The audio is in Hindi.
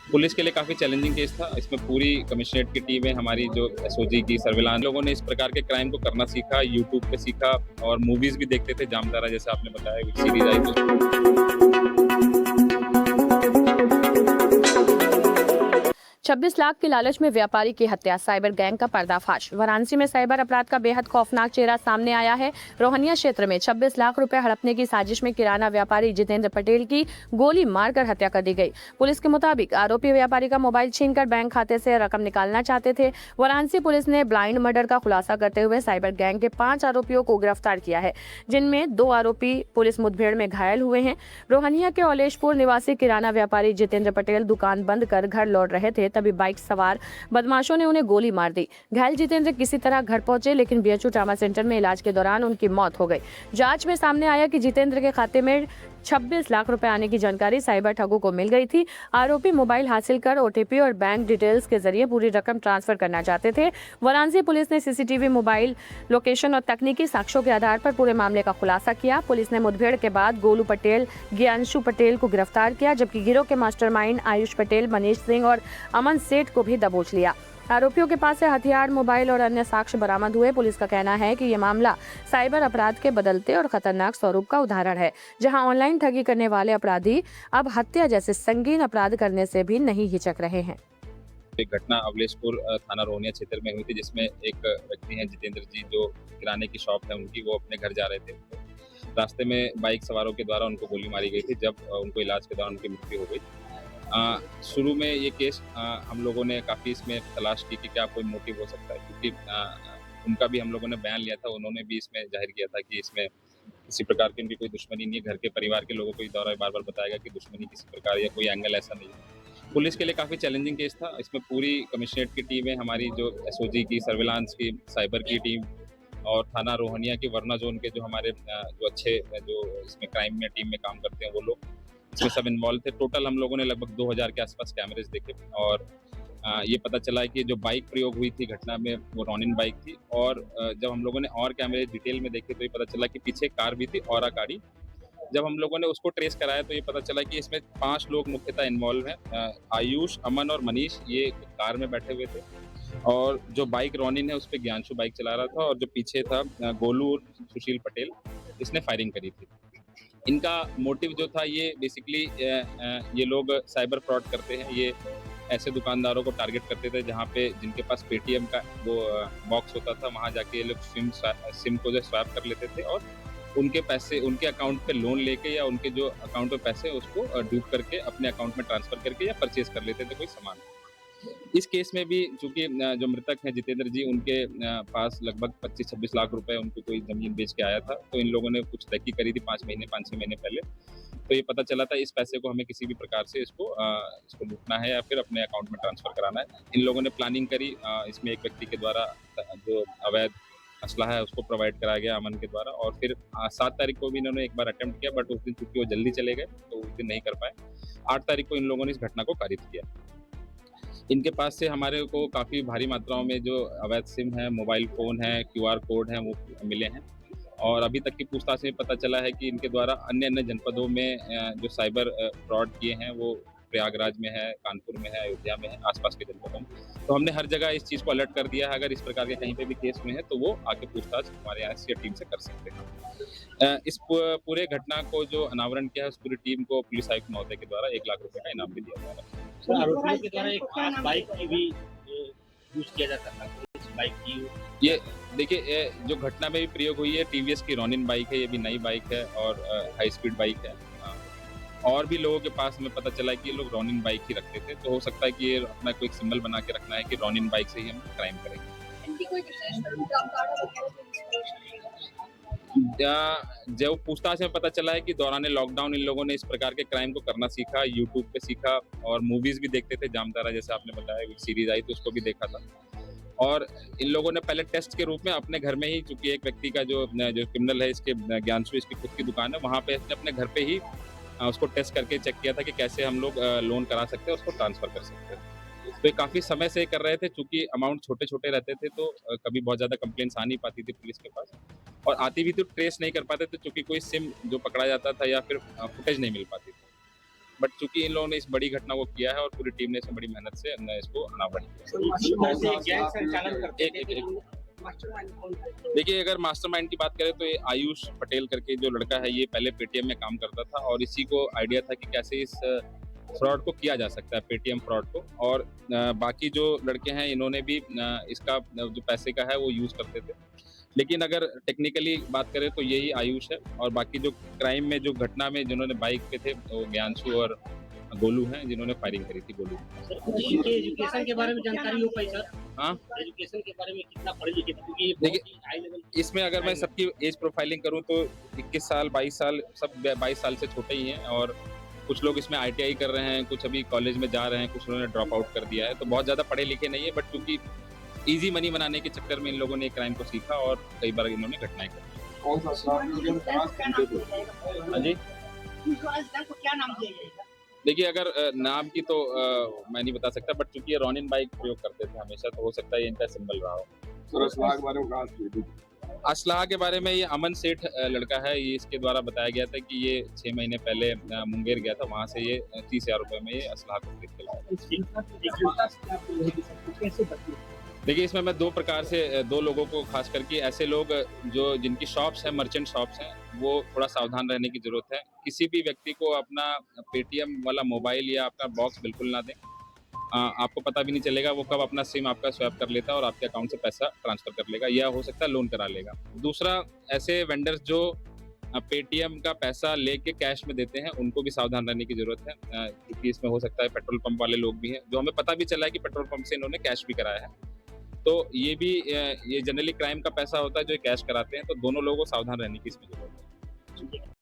पुलिस के लिए काफ़ी चैलेंजिंग केस था। इसमें पूरी कमिश्नरेट की टीम है, हमारी जो एसओजी की सर्विलांस लोगों ने इस प्रकार के क्राइम को करना सीखा, यूट्यूब पे सीखा और मूवीज़ भी देखते थे। जामतारा जैसे आपने बताया वेब सीरीज़ आई तो 26 लाख की लालच में व्यापारी की हत्या, साइबर गैंग का पर्दाफाश। वाराणसी में साइबर अपराध का बेहद खौफनाक चेहरा सामने आया है। रोहनिया क्षेत्र में 26 लाख रुपए हड़पने की साजिश में किराना व्यापारी जितेंद्र पटेल की गोली मारकर हत्या कर दी गई। पुलिस के मुताबिक आरोपी व्यापारी का मोबाइल छीनकर बैंक खाते से रकम निकालना चाहते थे। वाराणसी पुलिस ने ब्लाइंड मर्डर का खुलासा करते हुए साइबर गैंग के 5 आरोपियों को गिरफ्तार किया है, जिनमें 2 आरोपी पुलिस मुठभेड़ में घायल हुए हैं। रोहनिया के औलेशपुर निवासी किराना व्यापारी जितेंद्र पटेल दुकान बंद कर घर लौट रहे थे, तभी बाइक सवार बदमाशों ने उन्हें गोली मार दी। घायल जितेंद्र किसी तरह घर पहुंचे, लेकिन बीएचयू ट्रामा सेंटर में इलाज के दौरान उनकी मौत हो गई। जांच में सामने आया कि जितेंद्र के खाते में 26 लाख रुपए आने की जानकारी साइबर ठगों को मिल गई थी। आरोपी मोबाइल हासिल कर ओटीपी और बैंक डिटेल्स के जरिए पूरी रकम ट्रांसफर करना चाहते थे। वाराणसी पुलिस ने सीसीटीवी, मोबाइल लोकेशन और तकनीकी साक्ष्यों के आधार पर पूरे मामले का खुलासा किया। पुलिस ने मुठभेड़ के बाद गोलू पटेल, ज्ञानशु पटेल को गिरफ्तार किया, जबकि गिरोह के मास्टरमाइंड आयुष पटेल, मनीष सिंह और अमन सेठ को भी दबोच लिया। आरोपियों के पास से हथियार, मोबाइल और अन्य साक्ष्य बरामद हुए। पुलिस का कहना है कि यह मामला साइबर अपराध के बदलते और खतरनाक स्वरूप का उदाहरण है, जहां ऑनलाइन ठगी करने वाले अपराधी अब हत्या जैसे संगीन अपराध करने से भी नहीं हिचक रहे हैं। एक घटना अवलेशपुर थाना रोहनिया क्षेत्र में हुई थी, जिसमें एक व्यक्ति हैं जितेंद्र जी, जो किराने की शॉप है उनकी, वो अपने घर जा रहे थे। तो रास्ते में बाइक सवारों के द्वारा उनको गोली मारी गई थी, जब उनको इलाज के दौरान उनकी मृत्यु हो गई। शुरू में ये केस हम लोगों ने काफ़ी इसमें तलाश की कि क्या कोई मोटिव हो सकता है, क्योंकि उनका भी हम लोगों ने बयान लिया था। उन्होंने भी इसमें ज़ाहिर किया था कि इसमें किसी प्रकार की उनकी कोई दुश्मनी नहीं है। घर के परिवार के लोगों को इस दौरान बार-बार बताया कि दुश्मनी किसी प्रकार या कोई एंगल ऐसा नहीं है। पुलिस के लिए काफ़ी चैलेंजिंग केस था। इसमें पूरी कमिश्नरेट की टीम है, हमारी जो एसओजी की, सर्विलांस की, साइबर की टीम और थाना रोहनिया की वरना ज़ोन के जो हमारे जो अच्छे जो इसमें क्राइम में टीम में काम करते हैं, वो लोग इसमें सब इन्वॉल्व थे। टोटल हम लोगों ने लगभग 2000 के आसपास कैमरेज देखे और ये पता चला है कि जो बाइक प्रयोग हुई थी घटना में, वो रॉनिन बाइक थी और जब हम लोगों ने और कैमरे डिटेल में देखे तो ये पता चला कि पीछे एक कार भी थी, औरा गाड़ी। जब हम लोगों ने उसको ट्रेस कराया तो ये पता चला कि इसमें 5 लोग मुख्यतः इन्वॉल्व हैं। आयुष, अमन और मनीष ये कार में बैठे हुए थे और जो बाइक रॉनिन है, उसपे ज्ञानशु बाइक चला रहा था और जो पीछे था गोलू और सुशील पटेल, इसने फायरिंग करी थी। इनका मोटिव जो था ये बेसिकली ये लोग साइबर फ्रॉड करते हैं। ये ऐसे दुकानदारों को टारगेट करते थे जहाँ पे जिनके पास पेटीएम का वो बॉक्स होता था, वहाँ जाके ये लोग सिम को जो स्वैप कर लेते थे और उनके पैसे उनके अकाउंट पे लोन लेके या उनके जो अकाउंट में पैसे हैं उसको डूब करके अपने अकाउंट में ट्रांसफर करके या परचेज कर लेते थे कोई सामान। इस केस में भी चूँकि जो मृतक हैं जितेंद्र जी, उनके पास लगभग 25-26 लाख रुपए उनको कोई ज़मीन बेच के आया था। तो इन लोगों ने कुछ तहक़ीक़ करी थी 5-6 महीने पहले। तो ये पता चला था इस पैसे को हमें किसी भी प्रकार से इसको लूटना है या फिर अपने अकाउंट में ट्रांसफ़र कराना है। इन लोगों ने प्लानिंग करी। इसमें एक व्यक्ति के द्वारा जो अवैध असलहा है उसको प्रोवाइड कराया गया अमन के द्वारा और फिर 7 तारीख को भी इन्होंने एक बार अटेम्प्ट किया, बट उस दिन चूँकि वो जल्दी चले गए तो उस दिन नहीं कर पाए। 8 तारीख को इन लोगों ने इस घटना को कारित किया। इनके पास से हमारे को काफ़ी भारी मात्राओं में जो अवैध सिम है, मोबाइल फ़ोन है, क्यूआर कोड हैं, वो मिले हैं और अभी तक की पूछताछ में पता चला है कि इनके द्वारा अन्य-अन्य जनपदों में जो साइबर फ्रॉड किए हैं, वो प्रयागराज में है, कानपुर में है, अयोध्या में है, आस-पास के जनपदों में। तो हमने हर जगह इस चीज़ को अलर्ट कर दिया है, अगर इस प्रकार के कहीं पे भी केस हुए हैं, तो वो आके पूछताछ हमारे यहाँ एसटीएफ टीम से कर सकते हैं। इस पूरे घटना को जो अनावरण किया है, उस पूरी टीम को पुलिस आयुक्त महोदय के द्वारा 1 लाख रुपए का इनाम भी दिया जा रहा है। सर, आरोपियों के द्वारा एक खास बाइक की भी यूज़ किया जाता था। इस बाइक की ये देखिए जो घटना में भी प्रयोग हुई है टीवीएस की रॉनिन बाइक है, ये भी नई बाइक है और हाई स्पीड बाइक है। और भी लोगों के पास हमें पता चला है कि ये लोग रॉनिन बाइक ही रखते थे, तो हो सकता है कि ये अपना कोई सिंबल बना के रखना है कि रॉनिन बाइक से ही हम क्राइम करेंगे। इनकी कोई विशेष जामताड़ा वगैरह की इंस्पिरेशन जब पूछताछ में पता चला है कि दौरान लॉकडाउन इन लोगों ने इस प्रकार के क्राइम को करना सीखा, यूट्यूब पे सीखा और मूवीज़ भी देखते थे। जामतारा जैसे आपने बताया वेब सीरीज़ आई तो उसको भी देखा था। और इन लोगों ने पहले टेस्ट के रूप में अपने घर में ही, चूँकि एक व्यक्ति का जो क्रिमिनल है इसके ज्ञानशु, इसकी खुद की दुकान है, वहाँ पे इसने अपने घर पे ही उसको टेस्ट करके चेक किया था कि कैसे हम लोग लोन करा सकते हैं, उसको ट्रांसफ़र कर सकते हैं। तो ये काफ़ी समय से कर रहे थे, चूँकि अमाउंट छोटे-छोटे रहते थे तो कभी बहुत ज़्यादा कंप्लेंट्स आ नहीं पाती थी पुलिस के पास और आती भी तो ट्रेस नहीं कर पाते थे, चूँकि कोई सिम जो पकड़ा जाता था या फिर फुटेज नहीं मिल पाती थी। बट चूंकि इन लोगों ने इस बड़ी घटना को किया है और पूरी टीम ने इसमें बड़ी मेहनत से इसको अनावरण किया। गैंग संचालन करते एक- थे एक- कि एक- मास्टरमाइंड कौन था? देखिए, अगर मास्टरमाइंड की बात करें तो ये आयुष पटेल करके जो लड़का है, ये पहले पेटीएम में काम करता था और इसी को आइडिया था कि कैसे इस फ्रॉड को किया जा सकता है, पेटीएम फ्रॉड को। और बाकी जो लड़के हैं इन्होंने भी इसका जो पैसे का है वो यूज़ करते थे। लेकिन अगर टेक्निकली बात करें तो यही आयुष है, और बाकी जो क्राइम में जो घटना में जिन्होंने बाइक पे थे वो ज्ञानशु और गोलू हैं, जिन्होंने फायरिंग करी थी, गोलू। इनके एजुकेशन के बारे में जानकारी हो पाई सर? हाँ, एजुकेशन के बारे में कितना पढ़े लिखे थे, क्योंकि ये देखिए, बहुत ही हाई लेवल इसमें अगर मैं सबकी एज प्रोफाइलिंग करूं तो 21 साल 22 साल सब 22 साल से छोटे ही हैं, और कुछ लोग इसमें आईटीआई कर रहे हैं, कुछ अभी कॉलेज में जा रहे हैं, कुछ उन्होंने ड्रॉप आउट कर दिया है, तो बहुत ज़्यादा पढ़े लिखे नहीं है। बट क्योंकि इजी मनी बनाने के चक्कर में इन लोगों ने क्राइम को सीखा और कई बार इन्होंने घटनाएं करी। कौन सा स्लैब को क्या नाम दिया जाएगा? हाँ जी, को क्या नाम दिया जाएगा? देखिए, अगर नाम की तो मैं नहीं बता सकता, बट चूंकि ये रॉनिन बाइक प्रयोग करते थे हमेशा, तो हो सकता है ये इनका सिंबल रहा हो। असलाह के बारे में कहा असलाह के बारे में ये अमन सेठ लड़का है, ये इसके द्वारा बताया गया था कि ये 6 महीने पहले मुंगेर गया था, वहाँ से ये 30,000 रुपए में ये असलाह को खरीद के लाया। देखिए, इसमें मैं दो प्रकार से दो लोगों को खास करके, ऐसे लोग जो जिनकी शॉप्स हैं, मर्चेंट शॉप्स हैं, वो थोड़ा सावधान रहने की जरूरत है। किसी भी व्यक्ति को अपना पेटीएम वाला मोबाइल या अपना बॉक्स बिल्कुल ना दें। आपको पता भी नहीं चलेगा वो कब अपना सिम आपका स्वैप कर लेता है और आपके अकाउंट से पैसा ट्रांसफर कर लेगा, या हो सकता है लोन करा लेगा। दूसरा, ऐसे वेंडर्स जो पेटीएम का पैसा लेके कैश में देते हैं, उनको भी सावधान रहने की जरूरत है, क्योंकि इसमें हो सकता है पेट्रोल पंप वाले लोग भी हैं, जो हमें पता भी चला है कि पेट्रोल पंप से इन्होंने कैश भी कराया है। तो ये भी ये जनरली क्राइम का पैसा होता है जो कैश कराते हैं, तो दोनों लोगों को सावधान रहने की इसमें जरूरत है।